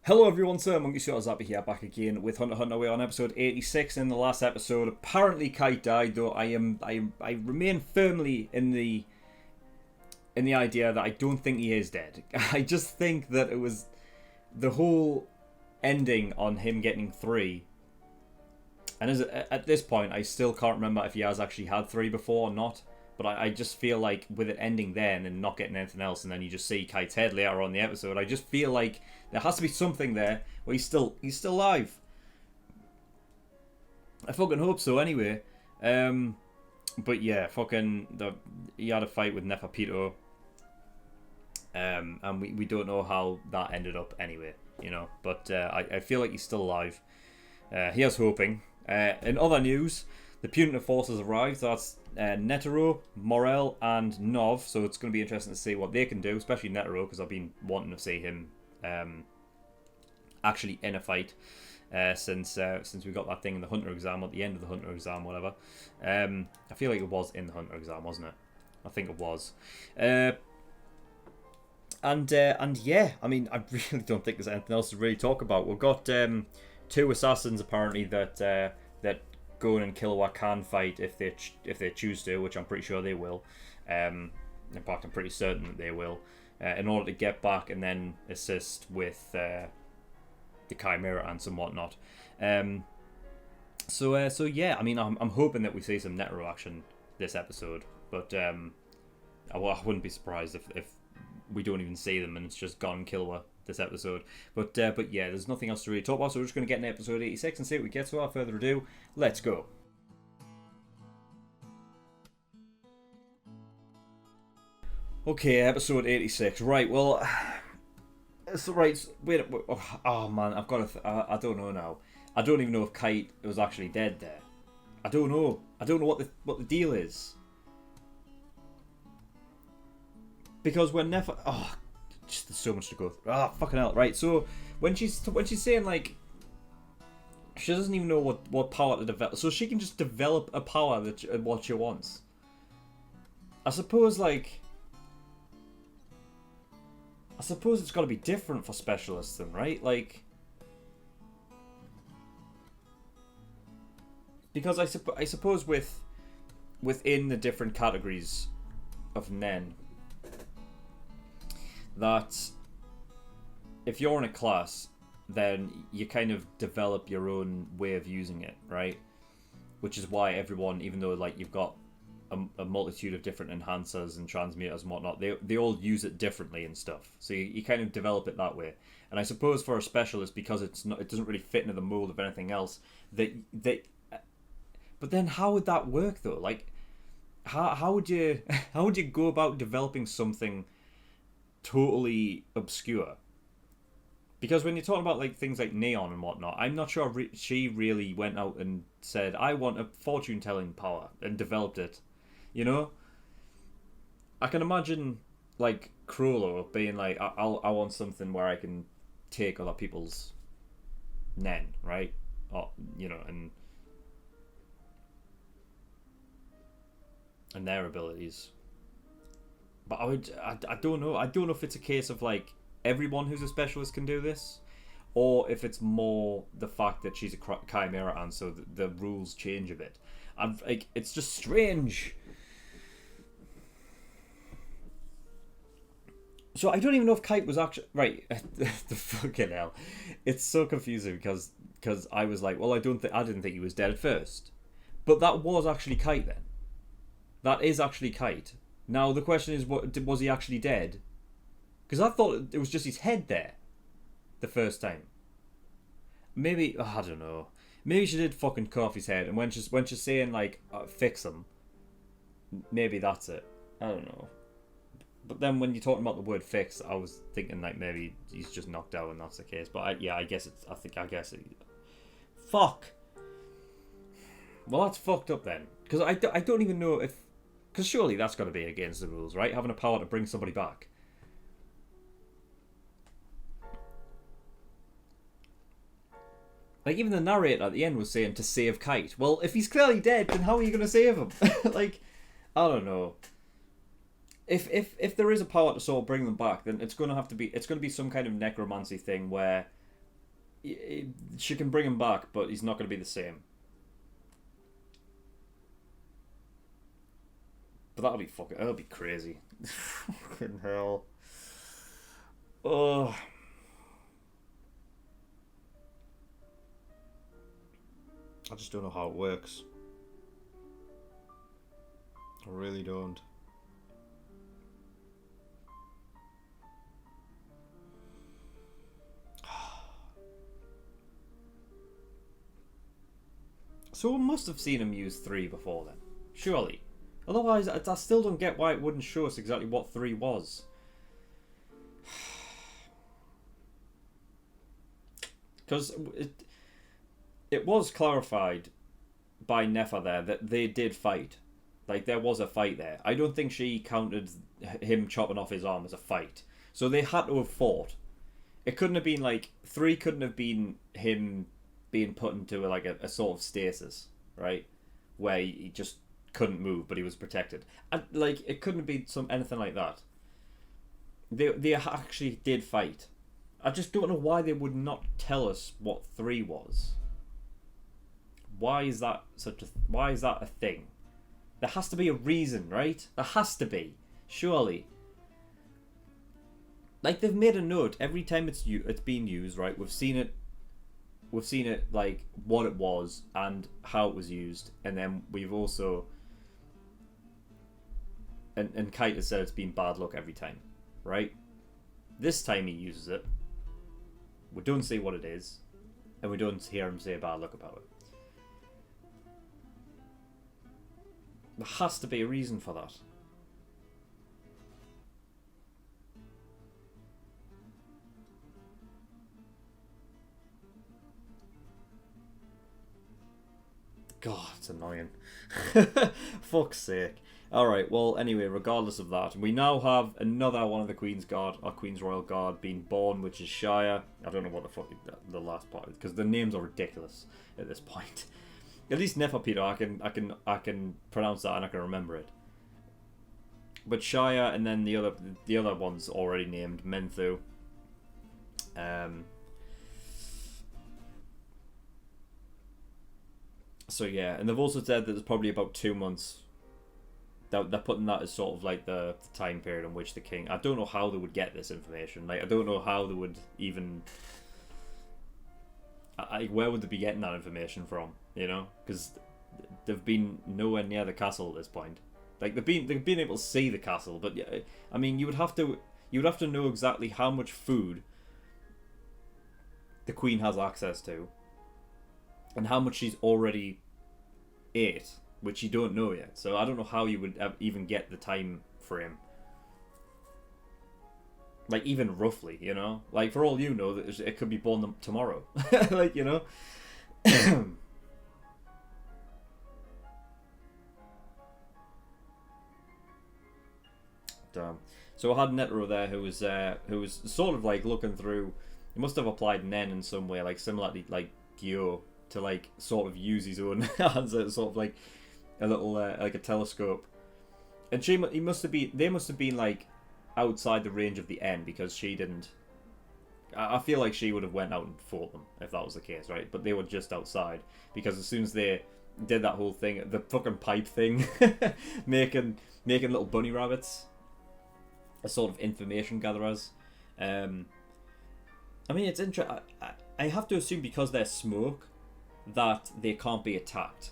Hello everyone, SirMonkeySuit Zappy here, back again with Hunter Hunter. We're on episode 86. In the last episode, apparently Kite died, though I remain firmly in the idea that I don't think he is dead. I just think that it was the whole ending on him getting 3. And at this point, I still can't remember if he has actually had 3 before or not. But I just feel like with it ending then and not getting anything else, and then you just see Kite's head later on in the episode, I just feel like there has to be something there where he's still alive. I fucking hope so. Anyway, but yeah, he had a fight with Neferpito, and we don't know how that ended up anyway, But I feel like he's still alive. Here's hoping. In other news, the punitive forces arrived. That's Netero, Morel, and Nov. So it's going to be interesting to see what they can do, especially Netero, because I've been wanting to see him actually in a fight since we got that thing in the Hunter exam, at the end of the Hunter exam, whatever. I feel like it was in the Hunter exam, wasn't it? I think it was. And yeah, I mean, I really don't think there's anything else to really talk about. We've got 2 assassins apparently that go and Killua can fight if they choose to, which I'm pretty sure they will. In fact, I'm pretty certain that they will, in order to get back and then assist with the Chimera ants and whatnot. So yeah, I mean, I'm hoping that we see some Netero action this episode, but I wouldn't be surprised if we don't even see them and it's just gone Killua this episode. But yeah, there's nothing else to really talk about, so we're just going to get in episode 86 and see what we get. So without further ado, let's go. Okay, episode 86. Right, well, it's right. Wait, oh man, I've got to. I don't know now. I don't even know if Kite was actually dead there. I don't know. I don't know what the deal is. Because when Nefer, just there's so much to go through. Fucking hell. Right, so when she's saying like she doesn't even know what power to develop, so she can just develop a power that what she wants. I suppose it's got to be different for specialists then, right? Like, because I suppose within the different categories of Nen, that if you're in a class, then you kind of develop your own way of using it, right? Which is why everyone, even though like you've got a multitude of different enhancers and transmuters and whatnot, they all use it differently and stuff. So you kind of develop it that way. And I suppose for a specialist, because it doesn't really fit into the mold of anything else, but then how would that work though? Like, how would you go about developing something totally obscure? Because when you're talking about like things like neon and whatnot, I'm not sure she really went out and said, I want a fortune telling power, and developed it. I can imagine like Crollo being like, I want something where I can take other people's Nen, right? Or and their abilities. But I don't know. I don't know if it's a case of like everyone who's a specialist can do this, or if it's more the fact that she's a Chimera and so the rules change a bit. And like, it's just strange. So I don't even know if Kite was actually right. The fucking hell, it's so confusing because I was like, well, I didn't think he was dead at first, but that was actually Kite then. That is actually Kite. Now the question is, was he actually dead? Because I thought it was just his head there, the first time. Maybe I don't know. Maybe she did fucking cut off his head, and when she's saying like fix him, maybe that's it. I don't know. But then when you're talking about the word fix, I was thinking like maybe he's just knocked out and that's the case. But I guess it's. I guess it. Fuck. Well, that's fucked up then. Because I don't even know if. Because surely that's got to be against the rules, right? Having a power to bring somebody back. Like, even the narrator at the end was saying to save Kite. Well, if he's clearly dead, then how are you going to save him? Like, I don't know. If there is a power to sort of bring them back, then it's going to be some kind of necromancy thing where she can bring him back, but he's not going to be the same. But that'll be crazy. Fucking hell. Oh. I just don't know how it works. I really don't. So we must have seen him use 3 before then. Surely. Otherwise, I still don't get why it wouldn't show us exactly what 3 was. Because it was clarified by Nefa there that they did fight. Like, there was a fight there. I don't think she counted him chopping off his arm as a fight. So they had to have fought. It couldn't have been like... 3 couldn't have been him being put into like a sort of stasis, right? Where he just couldn't move, but he was protected. And like, it couldn't have been anything like that. They actually did fight. I just don't know why they would not tell us what 3 was. Why is that a thing? There has to be a reason, right? There has to be, surely. Like, they've made a note every time it's being used, right? We've seen it like what it was and how it was used, and then we've also and Kite has said it's been bad luck every time, right? This time he uses it. We don't see what it is, and we don't hear him say bad luck about it. There has to be a reason for that. God, it's annoying. Fuck's sake. Alright, well, anyway, regardless of that, we now have another one of the Queen's Guard, or Queen's Royal Guard, being born, which is Shire. I don't know what the fuck the last part is, because the names are ridiculous at this point. At least Neferpitou, I can pronounce that and I can remember it. But Shire, and then the other one's already named Menthu. So yeah, and they've also said that there's probably about 2 months. They're putting that as sort of like the time period in which the king... I don't know how they would get this information. Like, I don't know how they would even... where would they be getting that information from? You know? Because they've been nowhere near the castle at this point. Like, they've been able to see the castle, but yeah, I mean, you would have to know exactly how much food the Queen has access to, and how much she's already ate, which you don't know yet. So I don't know how you would even get the time frame. Like, even roughly, you know? Like, for all you know, it could be born tomorrow. Like, you know? Damn. So I had Netero there who was sort of like looking through... He must have applied Nen in some way, like similarly like Gyo, to like sort of use his own hands as sort of like a little like a telescope. And they must have been like outside the range of the N, because she didn't... I feel like she would have went out and fought them if that was the case, right? But they were just outside, because as soon as they did that whole thing, the fucking pipe thing, making little bunny rabbits as sort of information gatherers. I mean, it's interesting. I have to assume because they're smoke that they can't be attacked.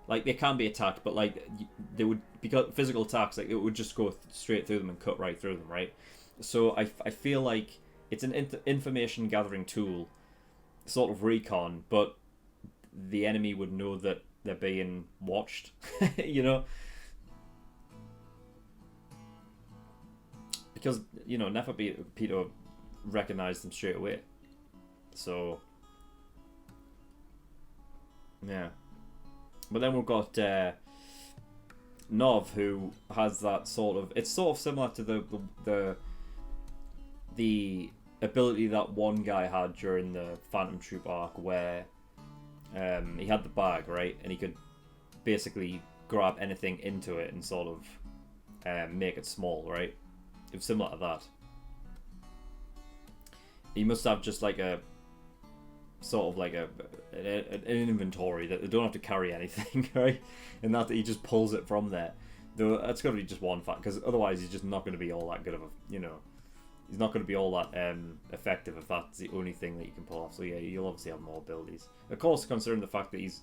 Like, they can be attacked, but like they would, because physical attacks, like it would just go straight through them and cut right through them, right? So I feel like it's an information gathering tool, sort of recon, but the enemy would know that they're being watched, you know? Because, you know, Neferpitou recognized them straight away. So, yeah. But then we've got Nov, who has that sort of... It's sort of similar to the ability that one guy had during the Phantom Troop arc, where he had the bag, right? And he could basically grab anything into it and sort of make it small, right? It was similar to that. He must have just like a sort of like an inventory that they don't have to carry anything, right? And that he just pulls it from there. Though that's got to be just one fact, because otherwise he's just not going to be all that good of a, he's not going to be all that effective if that's the only thing that you can pull off. So yeah, you'll obviously have more abilities. Of course, considering the fact that he's,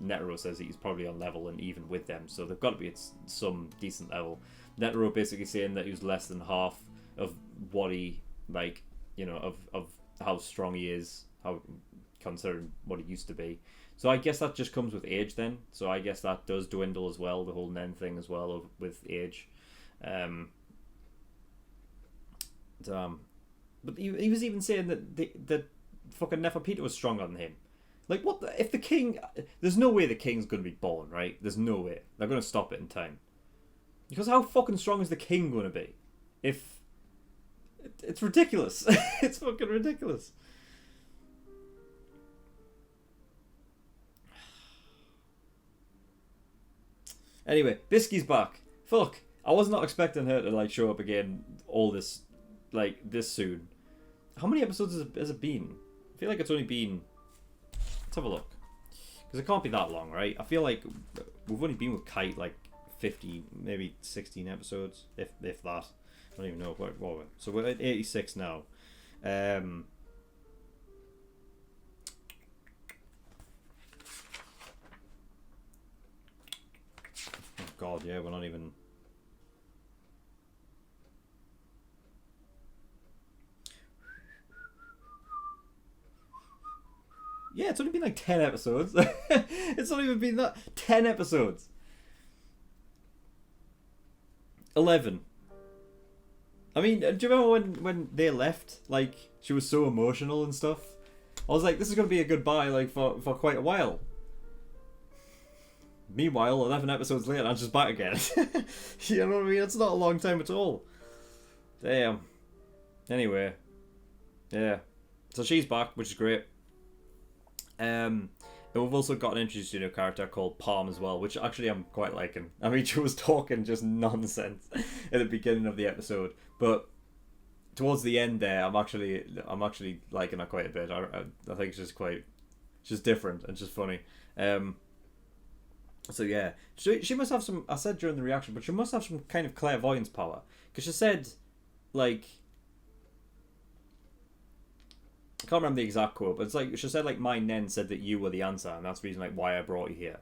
Netero says that he's probably on level and even with them, so they've got to be at some decent level. Netero basically saying that he was less than half of what he, of how strong he is, how considering what he used to be. So I guess that just comes with age then. So I guess that does dwindle as well, the whole Nen thing as well with age. But he was even saying that fucking Neferpita was stronger than him. Like, what the, if the king... There's no way the king's going to be born, right? There's no way. They're going to stop it in time. Because how fucking strong is the king going to be? If... It's ridiculous. It's fucking ridiculous. Anyway, Bisky's back. Fuck. I was not expecting her to, show up again all this, this soon. How many episodes has it been? I feel like it's only been... Let's have a look. Because it can't be that long, right? I feel like we've only been with Kite, 50, maybe 16 episodes, if that. I don't even know what we're... So we're at 86 now. Oh God, yeah, we're not even... Yeah, it's only been 10 episodes. It's not even been that. 10 episodes. 11. I mean, do you remember when they left? She was so emotional and stuff. I was like, this is going to be a goodbye, for quite a while. Meanwhile, 11 episodes later, I'm just back again. You know what I mean? It's not a long time at all. Damn. Anyway. Yeah. So she's back, which is great. And we've also got an introduced to a new character called Palm as well, which actually I'm quite liking. I mean, she was talking just nonsense at the beginning of the episode, but towards the end there, I'm actually liking her quite a bit. I think she's just different and just funny. So yeah, she must have some. I said during the reaction, but she must have some kind of clairvoyance power, because she said, I can't remember the exact quote, but it's she said my Nen said that you were the answer, and that's the reason why I brought you here,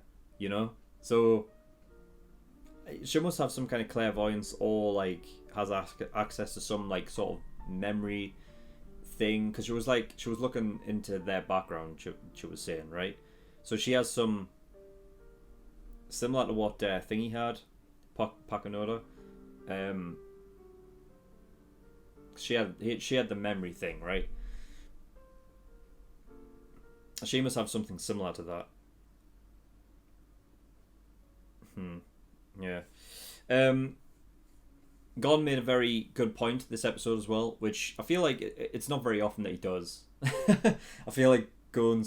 So she must have some kind of clairvoyance, or has access to some sort of memory thing, because she was looking into their background. She was saying, right, so she has some similar to what Thingy had, Pakanoda. She had the memory thing, right? She must have something similar to that. Yeah. Gon made a very good point this episode as well, which I feel like it's not very often that he does. I feel like Gon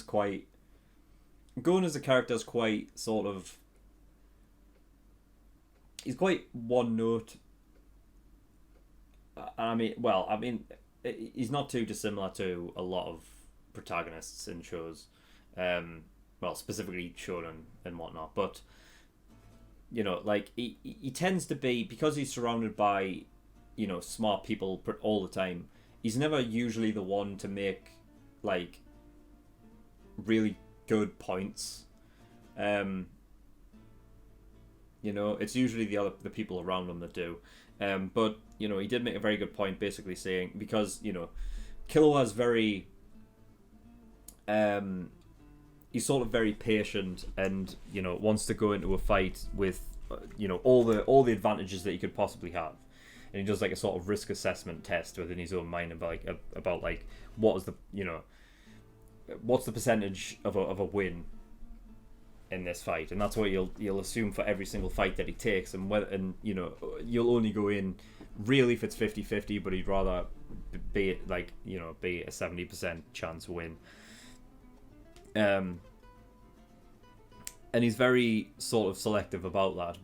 as a character is quite sort of... He's quite one note. He's not too dissimilar to a lot of protagonists in shows, specifically shonen and whatnot, but he tends to be, because he's surrounded by smart people all the time, he's never usually the one to make really good points. It's usually the people around him that do, but he did make a very good point, basically saying, because Killua's very he's sort of very patient and wants to go into a fight with all the advantages that he could possibly have, and he does a sort of risk assessment test within his own mind about what is the what's the percentage of a win in this fight, and that's what you'll assume for every single fight that he takes, and you'll only go in really if it's 50-50, but he'd rather be be a 70% chance win. And he's very sort of selective about that.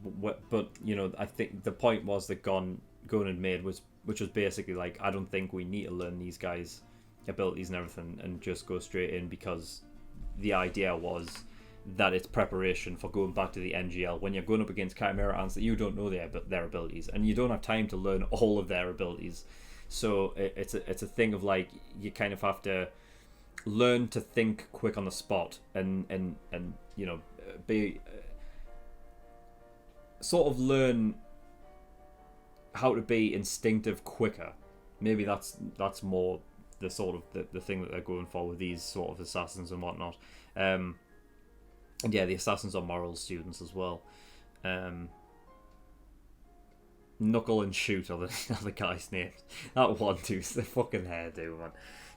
But I think the point was that Gon had made which was basically I don't think we need to learn these guys abilities and everything and just go straight in, because the idea was that it's preparation for going back to the NGL when you're going up against Chimera ants that you don't know their abilities, and you don't have time to learn all of their abilities. So it's a thing of like, you kind of have to learn to think quick on the spot, and you know, be sort of learn how to be instinctive quicker. Maybe that's more the sort of the thing that they're going for with these sort of assassins and whatnot. And yeah, the assassins are moral students as well. Knuckle and Shoot are the guys' names. That one dude's the fucking hairdo, man.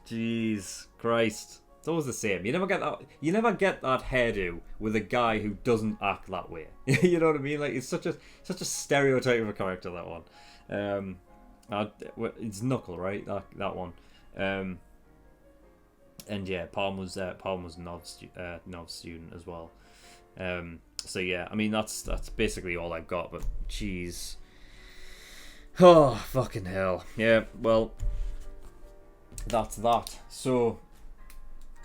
Jeez Christ, it's always the same. You never get that hairdo with a guy who doesn't act that way. You know what I mean? Like, it's such a stereotype of a character, that one. It's Knuckle, right? That one. And yeah, Palm was Nov student as well. So yeah, I mean that's basically all I've got. But jeez, oh fucking hell, yeah. Well, that's that. So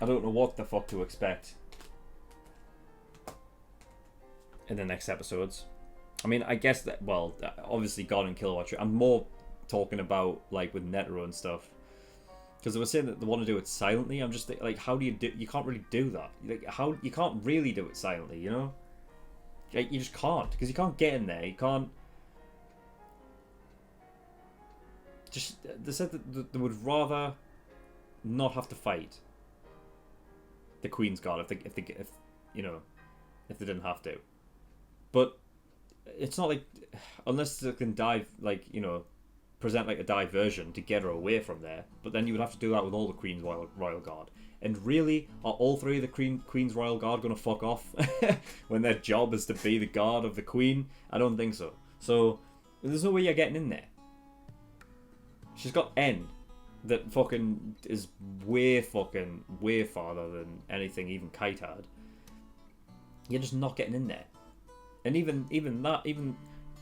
I don't know what the fuck to expect in the next episodes. I mean, I guess that, well, obviously God and Kilowatt. I'm more talking about like with Netero and stuff, because they were saying that they want to do it silently. I'm just like, how do you do? You can't really do that. Like, how you can't really do it silently, you know? Like, you just can't, because you can't get in there. You can't. Just, they said that they would rather not have to fight the Queen's Guard if you know, if they didn't have to. But it's not like, unless they can dive, like, you know, present like a diversion to get her away from there. But then you would have to do that with all the Queen's Royal Guard. And really, are all three of the Queen's Royal Guard going to fuck off when their job is to be the guard of the Queen? I don't think so. So there's no way you're getting in there. She's got N that fucking is way farther than anything even Kite had. You're just not getting in there. And even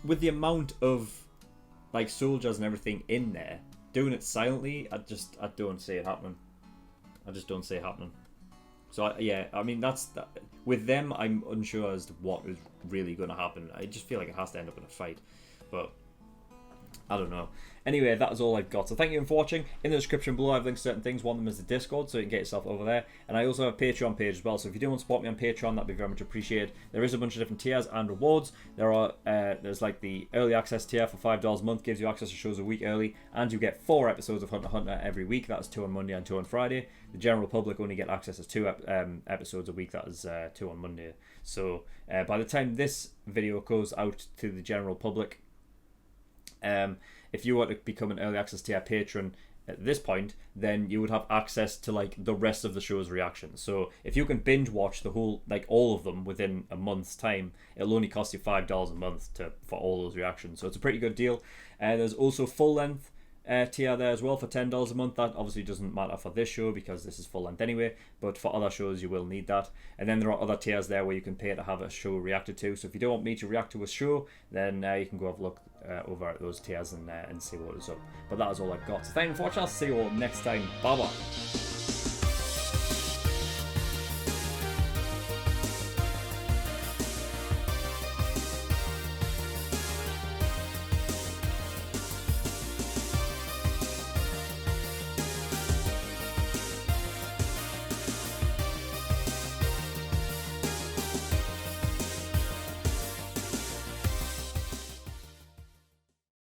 with the amount of like soldiers and everything in there, doing it silently, I don't see it happening. I just don't see it happening. So yeah, I mean that's with them. I'm unsure as to what is really going to happen. I just feel like it has to end up in a fight, but I don't know. Anyway, that is all I've got. So thank you for watching. In the description below, I've linked to certain things. One of them is the Discord, so you can get yourself over there. And I also have a Patreon page as well. So if you do want to support me on Patreon, that'd be very much appreciated. There is a bunch of different tiers and rewards. There's like the early access tier for $5 a month, gives you access to shows a week early, and you get 4 episodes of Hunter x Hunter every week. That's 2 on Monday and 2 on Friday. The general public only get access to 2 episodes a week. That is 2 on Monday. So by the time this video goes out to the general public, if you want to become an early access tier patron at this point, then you would have access to like the rest of the show's reactions. So if you can binge watch the whole, like all of them within a month's time, it'll only cost you $5 a month for all those reactions. So it's a pretty good deal. There's also full length tier there as well for $10 a month. That obviously doesn't matter for this show because this is full length anyway, but for other shows you will need that. And then there are other tiers there where you can pay to have a show reacted to. So if you don't want me to react to a show, then you can go have a look over at those tiers and see what is up. But that is all I've got. So thank you for watching. I'll see you all next time. Bye bye.